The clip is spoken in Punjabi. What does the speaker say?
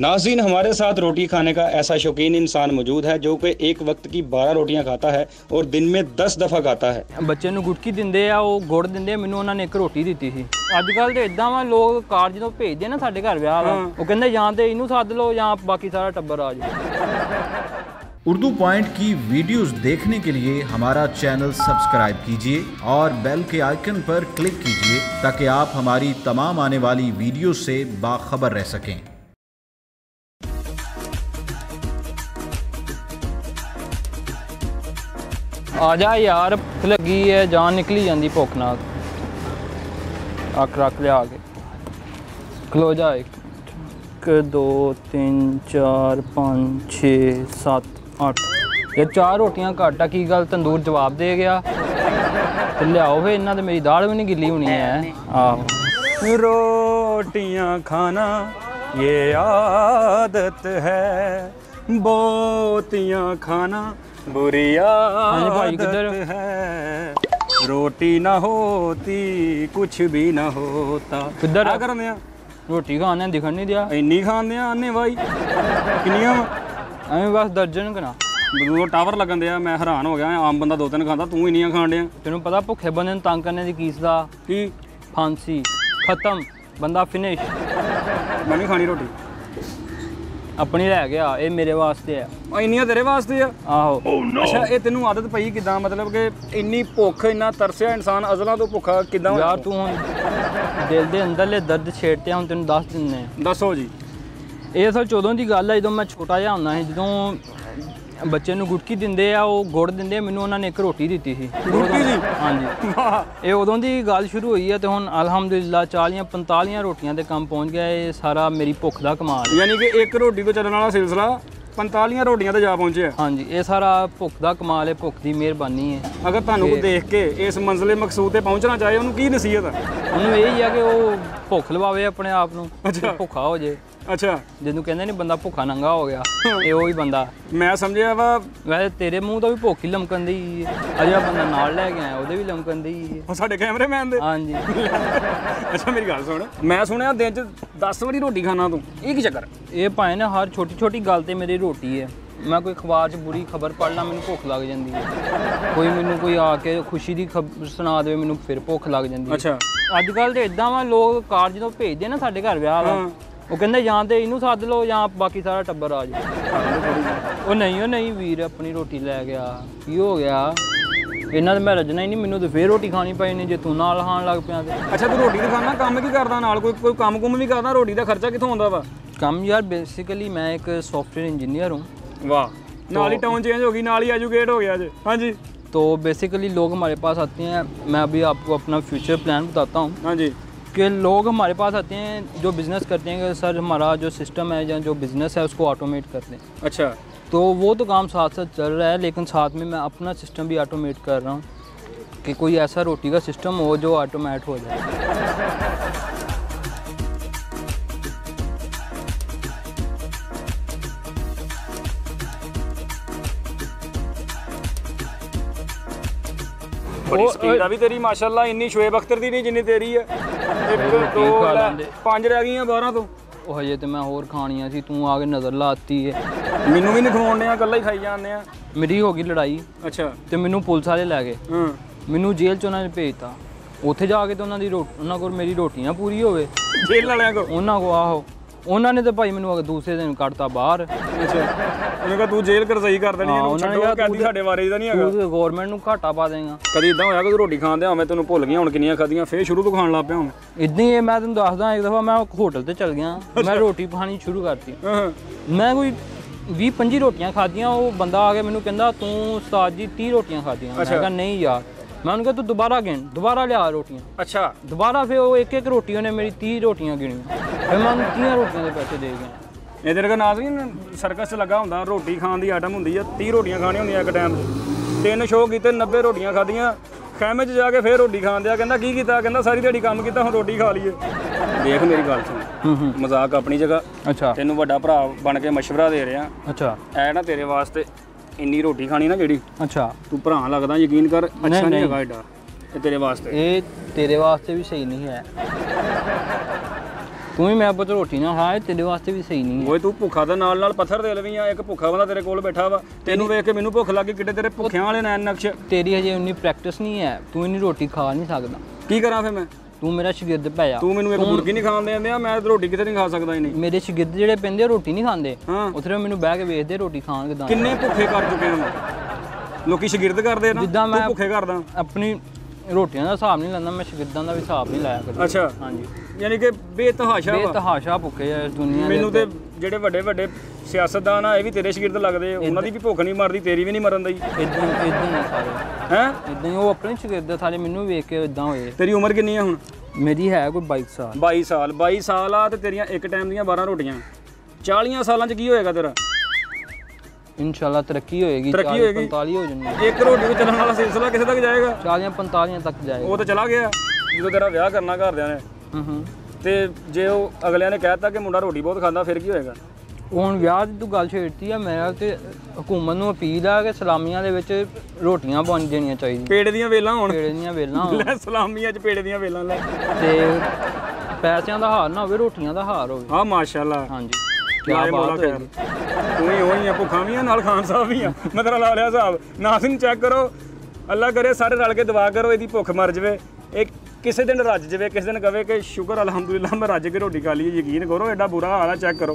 नाज़रीन, हमारे साथ रोटी खाने का ऐसा शौकीन इंसान मौजूद है जो कि एक वक्त की 12 रोटियां खाता है और दिन में 10 दफ़ा खाता है। ਬੱਚੇ ਨੂੰ ਗੁਟਕੀ ਦਿੰਦੇ ਆ, ਉਹ ਗੁੜ ਦਿੰਦੇ ਆ, ਮੈਨੂੰ ਉਹਨਾਂ ਨੇ ਇੱਕ ਰੋਟੀ ਦਿੱਤੀ ਸੀ। ਅੱਜ ਕੱਲ ਤੇ ਇਦਾਂ ਵਾ, ਲੋਕ ਕਾਰ ਜਦੋਂ ਭੇਜਦੇ ਨਾ ਸਾਡੇ ਘਰ ਵਿਆਹ ਦਾ, ਉਹ ਕਹਿੰਦੇ ਜਾਂ ਤੇ ਇਹਨੂੰ ਸੱਦ ਲਓ ਜਾਂ ਬਾਕੀ ਸਾਰਾ ਟੱਬਰ ਆ ਜਾਏ। उर्दू पॉइंट की वीडियोस देखने के लिए हमारा चैनल सब्सक्राइब कीजिए और बेल के आइकन पर क्लिक कीजिए ताकि आप हमारी तमाम आने वाली वीडियो से बाखबर रह सकें। आ जा यार, भुख लगी है, जान निकली जाती भुख नाल। अख रख लिया के खलो जा। 1 2 3 4 5 6 7 8 ये 4 रोटियां घट आ। की गल तंदूर जवाब दे गया ते लियाओ फिर, इन्ना ते मेरी दाल भी नहीं गिल्ली होनी है। आहो, रोटियां खाना ये आदत है, बोतियां खाना बुरी आदत है, रोटी ना होती कुछ भी ना होता। किधर क्या करने रोटी खाने दिखन नहीं दिया, इन्नी खाने आने भाई किनिया ਐਵੇਂ ਬਸ ਦਰਜਨ ਕਨਾ ਮੈਨੂੰ ਟਾਵਰ ਲੱਗਣ ਦਿਆ। ਮੈਂ ਹੈਰਾਨ ਹੋ ਗਿਆ, ਆਮ ਬੰਦਾ 2-3 ਖਾਂਦਾ, ਤੂੰ ਇੰਨੀਆਂ ਖਾਣ ਡਿਆ। ਤੈਨੂੰ ਪਤਾ ਭੁੱਖੇ ਬੰਦੇ ਨੂੰ ਤੰਗ ਕਰਨੇ ਦੀ ਕੀਸ ਦਾ ਕੀ? ਫਾਂਸੀ ਖਤਮ, ਬੰਦਾ ਫਿਨਿਸ਼। ਮੈਂ ਨਹੀਂ ਖਾਣੀ ਰੋਟੀ, ਆਪਣੀ ਲੈ ਗਿਆ। ਇਹ ਮੇਰੇ ਵਾਸਤੇ ਆ। ਇੰਨੀਆਂ ਤੇਰੇ ਵਾਸਤੇ ਆ? ਆਹੋ। ਅੱਛਾ, ਇਹ ਤੈਨੂੰ ਆਦਤ ਪਈ ਕਿਦਾਂ? ਮਤਲਬ ਕਿ ਇੰਨੀ ਭੁੱਖ, ਇੰਨਾ ਤਰਸਿਆ ਇਨਸਾਨ ਅਜ਼ਲਾਂ ਤੋਂ ਭੁੱਖਾ ਕਿਦਾਂ? ਯਾਰ ਤੂੰ ਹੁਣ ਦਿਲ ਦੇ ਅੰਦਰਲੇ ਦਰਦ ਛੇੜਤੇ, ਹੁਣ ਤੈਨੂੰ ਦੱਸ ਦਿੰਦੇ। ਦੱਸੋ ਜੀ। ਇਹ ਅਸਲ 14 ਦੀ ਗੱਲ ਹੈ, ਜਦੋਂ ਮੈਂ ਛੋਟਾ ਜਿਹਾ ਹੁੰਦਾ ਸੀ, ਜਦੋਂ ਬੱਚੇ ਨੂੰ ਗੁਟਕੀ ਦਿੰਦੇ ਆ, ਉਹ ਗੁੜ ਦਿੰਦੇ ਆ, ਮੈਨੂੰ ਉਹਨਾਂ ਨੇ ਇੱਕ ਰੋਟੀ ਦਿੱਤੀ ਸੀ। ਗੁਟਕੀ ਜੀ? ਹਾਂਜੀ। ਇਹ ਉਦੋਂ ਦੀ ਗੱਲ ਸ਼ੁਰੂ ਹੋਈ ਹੈ ਤੇ ਹੁਣ ਅਲਹਮਦੁਲਿਲਾ 40-45 ਰੋਟੀਆਂ ਦੇ ਕੰਮ ਪਹੁੰਚ ਗਿਆ। ਇਹ ਸਾਰਾ ਮੇਰੀ ਭੁੱਖ ਦਾ ਕਮਾਲ। ਯਾਨੀ ਕਿ ਇੱਕ ਰੋਟੀ ਤੋਂ ਚੱਲਣ ਵਾਲਾ ਸਿਲਸਿਲਾ 45 ਰੋਟੀਆਂ ਤੇ ਜਾ ਪਹੁੰਚਿਆ। ਹਾਂਜੀ, ਇਹ ਸਾਰਾ ਭੁੱਖ ਦਾ ਕਮਾਲ ਹੈ, ਭੁੱਖ ਦੀ ਮਿਹਰਬਾਨੀ ਹੈ। ਅਗਰ ਤੁਹਾਨੂੰ ਕੋਈ ਦੇਖ ਕੇ ਇਸ ਮੰਜ਼ਿਲੇ ਮਕਸੂਦ ਤੇ ਪਹੁੰਚਣਾ ਚਾਹੇ, ਉਹਨੂੰ ਕੀ ਨਸੀਹਤ ਹੈ? ਉਹਨੂੰ ਇਹ ਹੀ ਆ ਕਿ ਉਹ ਭੁੱਖ ਲਵਾਵੇ ਆਪਣੇ ਆਪ ਨੂੰ, ਭੁੱਖਾ ਹੋ ਜੇ। ਅੱਛਾ, ਜਿਹਨੂੰ ਕਹਿੰਦੇ ਨਹੀਂ ਬੰਦਾ ਭੁੱਖਾ ਨੰਗਾ ਹੋ ਗਿਆ, ਇਹ ਉਹੀ ਬੰਦਾ। ਮੈਂ ਸਮਝਿਆ ਵਾ ਵੈਸੇ ਤੇਰੇ ਮੂੰਹ ਤੋਂ ਵੀ ਭੁੱਖ ਹੀ ਲਮਕਣ ਦੀ ਹੈ। ਅਜਾ ਬੰਦਾ ਨਾਲ ਲੈ ਕੇ ਆਇਆ, ਉਹਦੇ ਵੀ ਲਮਕਣ ਦੀ ਹੈ। ਉਹ ਸਾਡੇ ਕੈਮਰਾਮੈਨ ਦੇ? ਹਾਂਜੀ। ਅੱਛਾ, ਮੇਰੀ ਗੱਲ ਸੁਣ, ਮੈਂ ਸੁਣਿਆ ਦਿਨ 'ਚ 10 ਵਾਰੀ ਰੋਟੀ ਖਾਣਾ ਤੂੰ, ਇਹ ਕੀ ਚੱਕਰ? ਇਹ ਭਾਵੇਂ ਨਾ ਹਰ ਛੋਟੀ ਛੋਟੀ ਗੱਲ ਤੇ ਮੇਰੀ ਰੋਟੀ ਹੈ। ਮੈਂ ਕੋਈ ਅਖਬਾਰ 'ਚ ਬੁਰੀ ਖਬਰ ਪੜ੍ਹ ਲਾਂ, ਮੈਨੂੰ ਭੁੱਖ ਲੱਗ ਜਾਂਦੀ ਹੈ। ਕੋਈ ਮੈਨੂੰ ਕੋਈ ਆ ਕੇ ਖੁਸ਼ੀ ਦੀ ਖਬਰ ਸੁਣਾ ਦੇਵੇ, ਮੈਨੂੰ ਫਿਰ ਭੁੱਖ ਲੱਗ ਜਾਂਦੀ ਹੈ। ਅੱਛਾ। ਅੱਜ ਕੱਲ੍ਹ ਤੇ ਇਦਾਂ ਵਾ, ਲੋਕ ਕਾਰ ਜਦੋਂ ਭੇਜਦੇ ਨਾ ਸਾਡੇ ਘਰ ਵਿਆਹ ਦਾ, ਉਹ ਕਹਿੰਦੇ ਜਾਂ ਤੇ ਇਹਨੂੰ ਸੱਦ ਲਓ ਜਾਂ ਬਾਕੀ ਸਾਰਾ ਟੱਬਰ ਆ ਜਾਏ। ਉਹ ਨਹੀਂ ਵੀਰ, ਆਪਣੀ ਰੋਟੀ ਲੈ ਗਿਆ। ਕੀ ਹੋ ਗਿਆ? ਇਹਨਾਂ ਤੇ ਮੈਂ ਰੱਜਣਾ ਹੀ ਨਹੀਂ, ਮੈਨੂੰ ਤੇ ਫੇਰ ਰੋਟੀ ਖਾਣੀ ਪਈ ਨਹੀਂ ਜੇ ਤੂੰ ਨਾਲ ਖਾਣ ਲੱਗ ਪਿਆ ਤੇ। ਅੱਛਾ, ਤੂੰ ਰੋਟੀ ਤਾਂ ਖਾਣਾ, ਕੰਮ ਕੀ ਕਰਦਾ ਨਾਲ? ਕੋਈ ਕੰਮ ਵੀ ਕਰਦਾ? ਰੋਟੀ ਦਾ ਖਰਚਾ ਕਿੱਥੋਂ ਆਉਂਦਾ ਵਾ? ਕੰਮ ਯਾਰ ਬੇਸਿਕਲੀ ਮੈਂ ਇੱਕ सॉफ्टवेयर इंजीनियर हूँ। वाह, नाल ही टाउन चेंज होगी, नाल ही एजुकेट हो गया जी। हाँ जी। तो बेसिकली लोग हमारे पास आते हैं, मैं अभी आपको अपना फ्यूचर प्लान बताता हूँ। हाँ जी। कि लोग हमारे पास आते हैं जो बिज़नेस करते हैं कि सर हमारा जो सिस्टम है या जो बिज़नेस है उसको ऑटोमेट कर दें। अच्छा। तो वो तो काम साथ साथ चल रहा है, लेकिन साथ में मैं अपना सिस्टम भी ऑटोमेट कर रहा हूँ कि कोई ऐसा रोटी का सिस्टम हो जो ऑटोमेट हो जाए। बड़ी स्पीड भी तेरी माशाल्लाह, इन्नी शोएब अख्तर दी नहीं जिन्नी तेरी है। 1 2 5 रह गई 12 ਤੋਂ। ਉਹ ਹਜੇ ਤੇ ਮੈਂ ਹੋਰ ਖਾਣੀਆਂ ਸੀ, ਤੂੰ ਆ ਕੇ ਨਜ਼ਰ ਲਾਤੀ ਹੈ। ਮੈਨੂੰ ਵੀ ਨਹੀਂ ਖਵਾਉਣੇ ਆ, ਇਕੱਲਾ ਹੀ ਖਾਈ ਜਾਂਦੇ ਆ। ਮੇਰੀ ਹੋ ਗਈ ਲੜਾਈ। ਅੱਛਾ। ਤੇ ਮੈਨੂੰ ਪੁਲਿਸ ਵਾਲੇ ਲੈ ਗਏ। ਮੈਨੂੰ ਜੇਲ੍ਹ 'ਚ ਉਹਨਾਂ ਨੇ ਭੇਜਤਾ। ਉੱਥੇ ਜਾ ਕੇ ਤੇ ਉਹਨਾਂ ਕੋਲ ਮੇਰੀ ਰੋਟੀ ਨਾ ਪੂਰੀ ਹੋਵੇ। ਜੇਲ੍ਹ ਵਾਲਿਆਂ ਕੋਲ? ਉਹਨਾਂ ਕੋਲ, ਆਹੋ। ਉਹਨਾਂ ਨੇ ਤਾਂ ਭਾਈ ਮੈਨੂੰ ਦੂਸਰੇ ਦਿਨ ਕੱਢਤਾ ਬਾਹਰ। ਅੱਛਾ। ਉਹਨੇ ਕਿਹਾ ਤੂੰ ਜੇਲ੍ਹ ਕਰ ਸਹੀ ਕਰ ਦੇਣੀ, ਇਹਨੂੰ ਛੱਡੋ, ਕਹਿੰਦੀ ਸਾਡੇ ਬਾਰੇ ਦਾ ਨਹੀਂ ਹੈਗਾ, ਤੂੰ ਗਵਰਨਮੈਂਟ ਨੂੰ ਘਾਟਾ ਪਾ ਦੇਗਾ। ਕਦੀ ਇਦਾਂ ਹੋਇਆ ਕਿ ਤੂੰ ਰੋਟੀ ਖਾਂਦੇ ਆ ਮੈਂ ਤੈਨੂੰ ਭੁੱਲ ਗਿਆ ਹੁਣ ਕਿੰਨੀਆਂ ਖਾਧੀਆਂ, ਫੇਰ ਸ਼ੁਰੂ ਤੋਂ ਖਾਣ ਲੱਗ ਪਿਆ ਹੁਣ? ਇਦਾਂ ਹੀ ਮੈਂ ਤੈਨੂੰ ਦੱਸਦਾ, ਇੱਕ ਦਫਾ ਮੈਂ ਹੋਟਲ ਤੇ ਚਲ ਗਿਆ, ਮੈਂ ਰੋਟੀ ਖਾਣੀ ਸ਼ੁਰੂ ਕਰਤੀ। ਮੈਂ ਕੋਈ 20-25 ਰੋਟੀਆਂ ਖਾਧੀਆਂ। ਉਹ ਬੰਦਾ ਆ ਕੇ ਮੈਨੂੰ ਕਹਿੰਦਾ ਤੂੰ ਉਸਤਾਦ ਜੀ 30 ਰੋਟੀਆਂ ਖਾਧੀਆਂ। ਮੈਂ ਕਿਹਾ ਨਹੀਂ ਯਾਰ। ਮੈਂ ਉਹਨੂੰ ਕਿਹਾ ਤੂੰ ਦੁਬਾਰਾ ਗਿਣ, ਦੁਬਾਰਾ ਲਿਆ ਰੋਟੀਆਂ। ਅੱਛਾ। ਦੁਬਾਰਾ ਫਿਰ ਉਹ ਇੱਕ ਰੋਟੀ ਉਹਨੇ ਮੇਰੀ 30 ਰੋਟੀਆਂ ਗਿਣੀਆਂ, ਫਿਰ ਮੈਂ ਉਹਨੂੰ 30 ਰੋਟੀਆਂ ਦੇ ਪੈਸੇ ਦੇ ਗਿਆ। ਇਹ ਤੇਰੇ ਕੋਲ ਨਾਜ਼ਰੀਨ ਸਰਕਸ 'ਚ ਲੱਗਾ ਹੁੰਦਾ, ਰੋਟੀ ਖਾਣ ਦੀ ਆਈਟਮ ਹੁੰਦੀ ਆ, 30 ਰੋਟੀਆਂ ਖਾਣੀਆਂ ਹੁੰਦੀਆਂ ਇੱਕ ਟਾਈਮ 'ਚ। 3 ਸ਼ੋਅ ਕੀਤੇ, 90 ਰੋਟੀਆਂ ਖਾਧੀਆਂ। ਖੈਮੇ 'ਚ ਜਾ ਕੇ ਫੇਰ ਰੋਟੀ ਖਾਣ ਦਿਆ, ਕਹਿੰਦਾ ਕੀ ਕੀਤਾ? ਕਹਿੰਦਾ ਸਾਰੀ ਦਿਹਾੜੀ ਕੰਮ ਕੀਤਾ, ਹੁਣ ਰੋਟੀ ਖਾ ਲਈਏ। ਦੇਖ ਮੇਰੀ ਗੱਲ ਸੁਣ, ਮਜ਼ਾਕ ਆਪਣੀ ਜਗ੍ਹਾ। ਅੱਛਾ। ਤੈਨੂੰ ਵੱਡਾ ਭਰਾ ਬਣ ਕੇ ਮਸ਼ਵਰਾ ਦੇ ਰਿਹਾ। ਅੱਛਾ। ਐ ਨਾ ਤੇਰੇ ਵਾਸਤੇ ਇੰਨੀ ਰੋਟੀ ਖਾਣੀ ਨਾ ਜਿਹੜੀ, ਅੱਛਾ, ਤੂੰ ਭਰਾ ਲੱਗਦਾ, ਯਕੀਨ ਕਰ, ਅੱਛਾ ਨਹੀਂ ਹੈਗਾ ਐਡਾ। ਇਹ ਤੇਰੇ ਵਾਸਤੇ, ਇਹ ਤੇਰੇ ਵਾਸਤੇ ਵੀ ਸਹੀ ਨਹੀਂ ਹੈ। ਤੂੰ ਵੀ ਮੈਂ ਪੁੱਤ ਰੋਟੀ ਨਾ ਖਾ, ਤੇਰੇ ਵਾਸਤੇ ਵੀ ਸਹੀ ਨਹੀਂ ਹੈ। ਓਏ ਤੂੰ ਭੁੱਖਾ ਦਾ ਨਾਲ ਪੱਥਰ ਦੇ ਲਵੀਂ ਆ, ਇੱਕ ਭੁੱਖਾ ਬੰਦਾ ਤੇਰੇ ਕੋਲ ਬੈਠਾ ਵਾ, ਤੈਨੂੰ ਵੇਖ ਕੇ ਮੈਨੂੰ ਭੁੱਖ ਲੱਗੀ, ਕਿੱਡੇ ਤੇਰੇ ਭੁੱਖਿਆਂ ਵਾਲੇ ਨੈਣ ਨਕਸ਼। ਤੇਰੀ ਹਜੇ ਉਨੀ ਪ੍ਰੈਕਟਿਸ ਨਹੀਂ ਹੈ, ਤੂੰ ਇੰਨੀ ਰੋਟੀ ਖਾ ਨਹੀਂ ਸਕਦਾ। ਕੀ ਕਰਾਂ ਫਿਰ ਮੈਂ? ਤੂੰ ਮੇਰਾ ਸ਼ਾਗਿਰਦ ਪੈ ਜਾ। ਤੂੰ ਮੈਨੂੰ ਇੱਕ ਮੁਰਗੀ ਨਹੀਂ ਖਾਣ ਦਿੰਦੇ ਆ, ਮੈਂ ਰੋਟੀ ਕਿਤੇ ਨਹੀਂ ਖਾ ਸਕਦਾ ਹੀ ਨਹੀਂ। ਮੇਰੇ ਸ਼ਾਗਿਰਦ ਜਿਹੜੇ ਪੈਂਦੇ ਆ ਰੋਟੀ ਨਹੀਂ ਖਾਂਦੇ, ਹਾਂ ਉੱਥੇ ਮੈਨੂੰ ਬਹਿ ਕੇ ਵੇਖਦੇ ਰੋਟੀ ਖਾਣ ਕਿਦਾਂ। ਕਿੰਨੇ ਭੁੱਖੇ ਕਰ ਚੁੱਕੇ ਹਨ ਲੋਕੀ, ਸ਼ਾਗਿਰਦ ਕਰਦੇ ਨਾ, ਜਿੱਦਾਂ ਮੈਂ ਤੂੰ ਭੁੱਖੇ ਕਰਦਾ। ਆਪਣੀ ਰੋਟੀਆਂ ਦਾ ਹਿਸਾਬ ਨਹੀਂ ਲੈਂਦਾ, ਮੈਂ ਸ਼ਾਗਿਰਦਾਂ ਦਾ ਵੀ ਹਿਸਾਬ ਨਹੀਂ ਲਾਇਆ ਕਦੇ। ਅੱਛਾ, ਹਾਂਜੀ, ਯਾਨੀ ਕਿ ਬੇਤਹਾਸ਼ਾ ਵਾ। ਬੇਤਹਾਸ਼ਾ ਭੁੱਖੇ ਆ ਇਸ ਦੁਨੀਆ ਦੇ। ਮੈਨੂੰ ਤੇ ਜਿਹੜੇ ਵੱਡੇ ਵੱਡੇ ਸਿਆਸਤਦਾਨ ਆ ਇਹ ਵੀ ਤੇਰੇ ਸ਼ਾਗਿਰਦ ਲੱਗਦੇ, ਉਹਨਾਂ ਦੀ ਵੀ ਭੁੱਖ ਨਹੀਂ ਮਰਦੀ, ਤੇਰੀ ਵੀ ਨਹੀਂ ਮਰਨ ਦੀ। ਇਦਾਂ ਹੀ ਸਾਰੇ ਹੈ ਇਦਾਂ ਹੀ, ਉਹ ਆਪਣੇ ਸ਼ਾਗਿਰਦ ਸਾਰੇ ਮੈਨੂੰ ਵੇਖ ਕੇ ਇਦਾਂ ਹੋਏ। ਤੇਰੀ ਉਮਰ ਕਿੰਨੀ ਆ ਹੁਣ? ਮੇਰੀ ਹੈ ਕੋਈ 22 ਸਾਲ। 22 ਸਾਲ 22 ਸਾਲ ਆ ਤੇ ਤੇਰੀਆਂ ਇੱਕ ਟਾਈਮ ਦੀਆਂ 12 ਰੋਟੀਆਂ। 40 ਸਾਲਾਂ 'ਚ ਕੀ ਹੋਏਗਾ ਤੇਰਾ? ਇਨਸ਼ਾਅੱਲਾ ਤਰੱਕੀ ਹੋਏਗੀ, 45 ਹੋ ਜਾਣੀ। ਇੱਕ ਰੋਟੀ ਤੇ ਚੱਲਣ ਵਾਲਾ ਸਿਲਸਿਲਾ ਕਿਸੇ ਤੱਕ ਜਾਏਗਾ? 40-45 ਤੱਕ ਜਾਏਗਾ। ਉਹ ਤਾਂ ਚਲਾ ਗਿਆ ਜਦੋਂ ਤੇਰਾ ਵਿਆਹ ਕਰਨਾ ਘਰਦਿਆਂ ਨੇ। ਤੇ ਜੇ ਉਹ ਅਗਲਿਆਂ ਨੇ ਕਹਿਤਾ ਕਿ ਮੁੰਡਾ ਰੋਟੀ ਬਹੁਤ ਖਾਂਦਾ, ਫਿਰ ਕੀ ਹੋਏਗਾ? ਹੁਣ ਵਿਆਹ ਦੀ ਤੂੰ ਗੱਲ ਛੇੜਤੀ ਆ, ਮੇਰਾ ਤੇ ਹਕੂਮਤ ਨੂੰ ਅਪੀਲ ਆ ਕਿ ਸਲਾਮੀਆਂ ਦੇ ਵਿੱਚ ਰੋਟੀਆਂ ਬਣ ਜਾਣੀਆਂ ਚਾਹੀਦੀਆਂ, ਪੇੜੇ ਦੀਆਂ ਵੇਲਾਂ ਹੋਣ। ਪੇੜੇ ਦੀਆਂ ਵੇਲਾਂ ਹੋਣ। ਲੈ ਸਲਾਮੀਆਂ 'ਚ ਪੇੜੇ ਦੀਆਂ ਵੇਲਾਂ ਲੈ। ਤੇ ਪੈਸਿਆਂ ਦਾ ਹਾਰ ਨਾ ਹੋਵੇ, ਰੋਟੀਆਂ ਦਾ ਹਾਰ ਹੋਵੇ। ਹਾਂ ਮਾਸ਼ਾਅੱਲਾ, ਹਾਂਜੀ, ਕੀ ਬਾਤ ਹੋਏਗੀ। ਤੂੰ ਹੀ ਹੋਈ ਆ, ਭੁੱਖਾ ਵੀ ਆ ਨਾਲ ਖਾਨ ਸਾਹਿਬ ਵੀ ਆ। ਮੈਂ ਤੇਰਾ ਲਾ ਲਿਆ ਹਿਸਾਬ। ਨਾਜ਼ਰੀਨ ਚੈੱਕ ਕਰੋ, ਅੱਲਾ ਕਰੇ ਸਾਰੇ ਰਲ ਕੇ ਦੁਆ ਕਰੋ ਇਹਦੀ ਭੁੱਖ ਮਰ ਜਾਵੇ, ਇਹ ਕਿਸੇ ਦਿਨ ਰੱਜ ਜਾਵੇ, ਕਿਸੇ ਦਿਨ ਕਵੇ ਕਿ ਸ਼ੁਕਰ ਅਲਹਮਦੁਲਿਲਾ ਮੈਂ ਰੱਜ ਕੇ ਰੋਟੀ ਖਾ ਲਈ। ਯਕੀਨ ਕਰੋ ਐਡਾ ਬੁਰਾ ਹਾਲ ਆ, ਚੈੱਕ ਕਰੋ।